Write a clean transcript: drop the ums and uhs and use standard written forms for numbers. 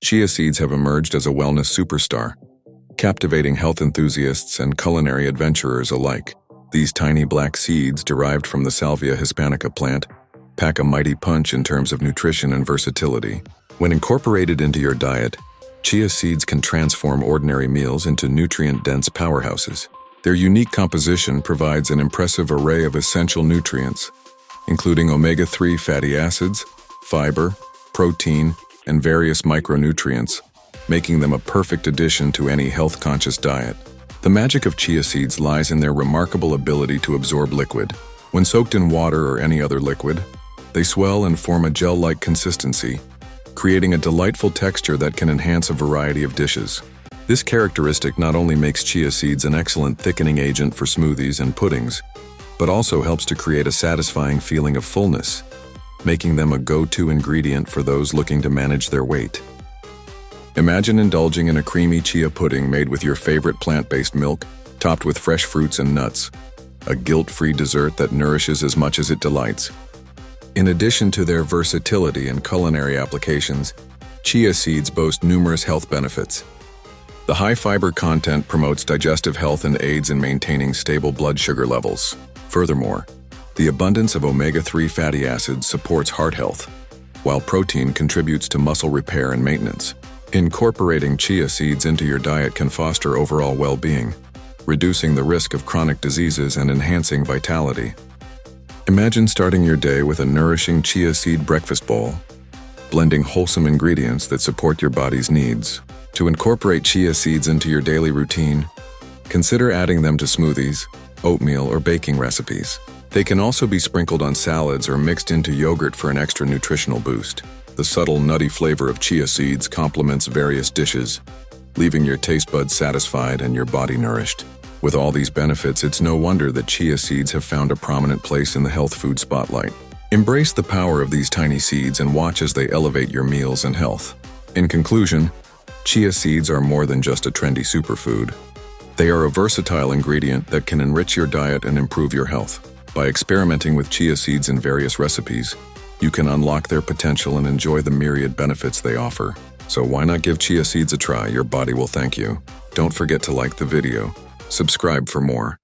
Chia seeds have emerged as a wellness superstar, captivating health enthusiasts and culinary adventurers alike. These tiny black seeds, derived from the Salvia hispanica plant, pack a mighty punch in terms of nutrition and versatility. When incorporated into your diet, chia seeds can transform ordinary meals into nutrient-dense powerhouses. Their unique composition provides an impressive array of essential nutrients, including omega-3 fatty acids, fiber, protein, and various micronutrients, making them a perfect addition to any health-conscious diet. The magic of chia seeds lies in their remarkable ability to absorb liquid. When soaked in water or any other liquid, they swell and form a gel-like consistency, creating a delightful texture that can enhance a variety of dishes. This characteristic not only makes chia seeds an excellent thickening agent for smoothies and puddings, but also helps to create a satisfying feeling of fullness, making them a go-to ingredient for those looking to manage their weight. Imagine indulging in a creamy chia pudding made with your favorite plant-based milk, topped with fresh fruits and nuts, a guilt-free dessert that nourishes as much as it delights. In addition to their versatility and culinary applications, chia seeds boast numerous health benefits. The high fiber content promotes digestive health and aids in maintaining stable blood sugar levels. Furthermore, the abundance of omega-3 fatty acids supports heart health, while protein contributes to muscle repair and maintenance. Incorporating chia seeds into your diet can foster overall well-being, reducing the risk of chronic diseases and enhancing vitality. Imagine starting your day with a nourishing chia seed breakfast bowl, blending wholesome ingredients that support your body's needs. To incorporate chia seeds into your daily routine, consider adding them to smoothies, oatmeal, or baking recipes. They can also be sprinkled on salads or mixed into yogurt for an extra nutritional boost. The subtle, nutty flavor of chia seeds complements various dishes, leaving your taste buds satisfied and your body nourished. With all these benefits, it's no wonder that chia seeds have found a prominent place in the health food spotlight. Embrace the power of these tiny seeds and watch as they elevate your meals and health. In conclusion, chia seeds are more than just a trendy superfood. They are a versatile ingredient that can enrich your diet and improve your health. By experimenting with chia seeds in various recipes, you can unlock their potential and enjoy the myriad benefits they offer. So why not give chia seeds a try? Your body will thank you. Don't forget to like the video. Subscribe for more.